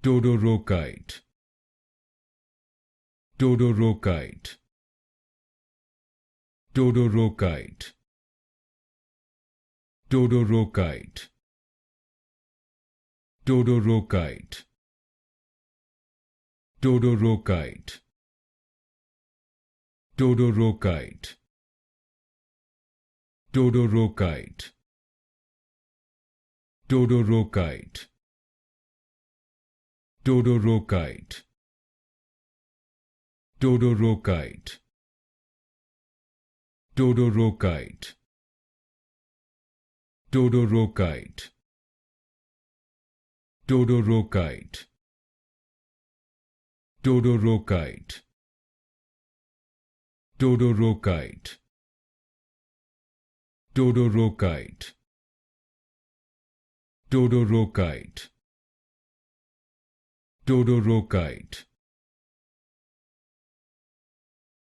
Todorokite, Todorokite, Todorokite, Todorokite, Todorokite, Todorokite, Todorokite, Todorokite, Todorokite, Todorokite, Todorokite, Todorokite, Todorokite, Todorokite, Todorokite, Todorokite, Todorokite, Todorokite, Todorokite,